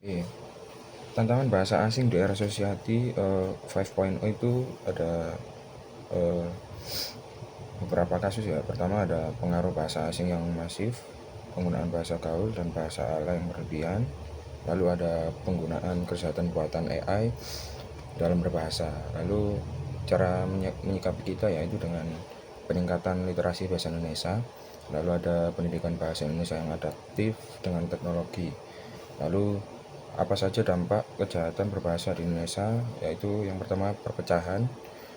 Oke, tantangan bahasa asing di era Society 5.0 itu ada eh, beberapa kasus ya. Pertama ada pengaruh bahasa asing yang masif, penggunaan bahasa gaul dan bahasa ala yang berlebihan. Lalu ada penggunaan kejahatan buatan AI dalam berbahasa. Lalu cara menyikapi kita yaitu dengan peningkatan literasi bahasa Indonesia. Lalu ada pendidikan bahasa Indonesia yang adaptif dengan teknologi. Lalu apa saja dampak kejahatan berbahasa di Indonesia, yaitu yang pertama perpecahan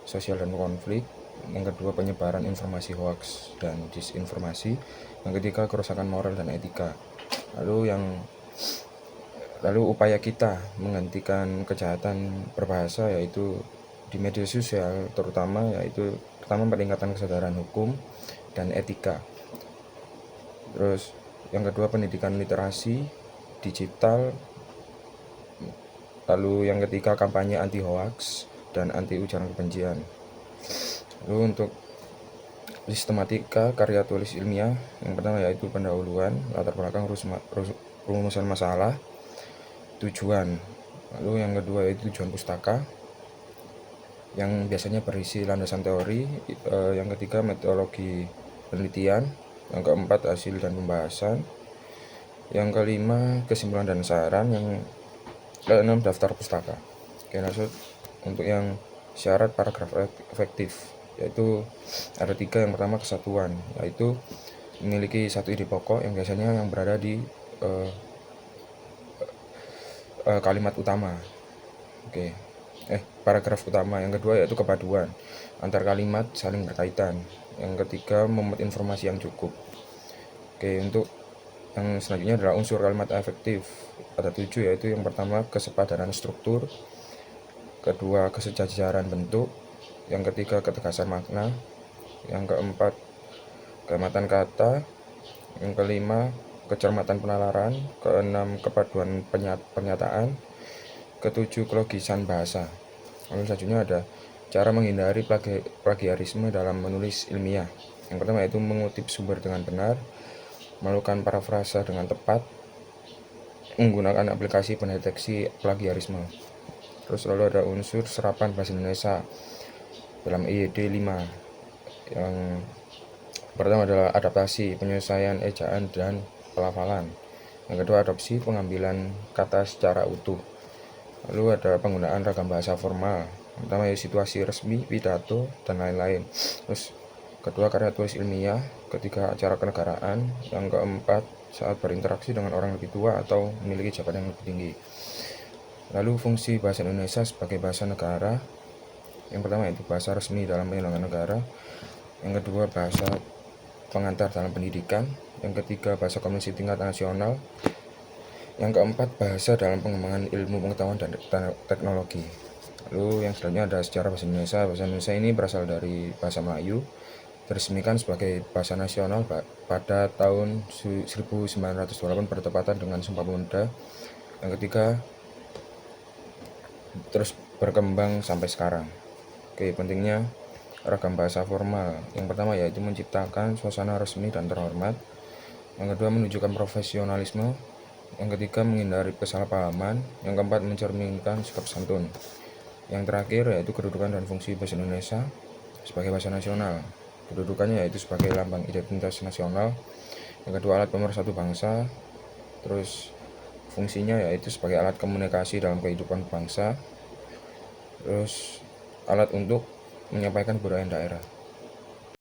sosial dan konflik, yang kedua penyebaran informasi hoax dan disinformasi, yang ketiga kerusakan moral dan etika. Lalu upaya kita menghentikan kejahatan berbahasa yaitu di media sosial terutama, yaitu pertama peningkatan kesadaran hukum dan etika. Terus yang kedua pendidikan literasi digital. Lalu yang ketiga kampanye anti hoax dan anti ujaran kebencian. Lalu untuk sistematika karya tulis ilmiah, yang pertama yaitu pendahuluan, latar belakang rumusan masalah, tujuan. Lalu yang kedua yaitu tujuan pustaka, yang biasanya berisi landasan teori. Yang ketiga metodologi penelitian. Yang keempat hasil dan pembahasan. Yang kelima kesimpulan dan saran. Yang keenam daftar pustaka. Oke, lanjut untuk yang syarat paragraf efektif, yaitu ada tiga. Yang pertama kesatuan, yaitu memiliki satu ide pokok yang biasanya yang berada di kalimat utama. Oke, paragraf utama. Yang kedua yaitu kepaduan antar kalimat saling berkaitan. Yang ketiga memuat informasi yang cukup. Oke, untuk yang selanjutnya adalah unsur kalimat efektif. Ada 7, yaitu yang pertama kesepadanan struktur, kedua kesejajaran bentuk, yang ketiga ketegasan makna, yang keempat kehematan kata, yang kelima kecermatan penalaran, keenam kepaduan pernyataan, ketujuh kelogisan bahasa. Lalu selanjutnya ada cara menghindari plagiarisme dalam menulis ilmiah. Yang pertama yaitu mengutip sumber dengan benar, melakukan parafrasa dengan tepat, menggunakan aplikasi pendeteksi plagiarisme. Terus lalu ada unsur serapan bahasa Indonesia dalam EYD 5. Yang pertama adalah adaptasi, penyelesaian ejaan dan pelafalan. Yang kedua adopsi, pengambilan kata secara utuh. Lalu ada penggunaan ragam bahasa formal. Yang pertama ya situasi resmi, pidato, dan lain-lain. Terus kedua karya tulis ilmiah, ketiga acara kenegaraan, yang keempat saat berinteraksi dengan orang lebih tua atau memiliki jabatan yang lebih tinggi. Lalu fungsi bahasa Indonesia sebagai bahasa negara, yang pertama yaitu bahasa resmi dalam penyelenggaraan negara, yang kedua bahasa pengantar dalam pendidikan, yang ketiga bahasa komunikasi tingkat nasional, yang keempat bahasa dalam pengembangan ilmu pengetahuan dan teknologi. Lalu yang selanjutnya ada sejarah bahasa Indonesia. Bahasa Indonesia ini berasal dari bahasa Melayu, diresmikan sebagai bahasa nasional pada tahun 1928 bertepatan dengan Sumpah Pemuda. Yang ketiga terus berkembang sampai sekarang. Oke, pentingnya ragam bahasa formal. Yang pertama yaitu menciptakan suasana resmi dan terhormat. Yang kedua menunjukkan profesionalisme. Yang ketiga menghindari kesalahpahaman. Yang keempat mencerminkan sikap santun. Yang terakhir yaitu kedudukan dan fungsi bahasa Indonesia sebagai bahasa nasional. Kedudukannya yaitu sebagai lambang identitas nasional. Yang kedua alat pemersatu bangsa. Terus fungsinya yaitu sebagai alat komunikasi dalam kehidupan bangsa. Terus alat untuk menyampaikan kebudayaan daerah.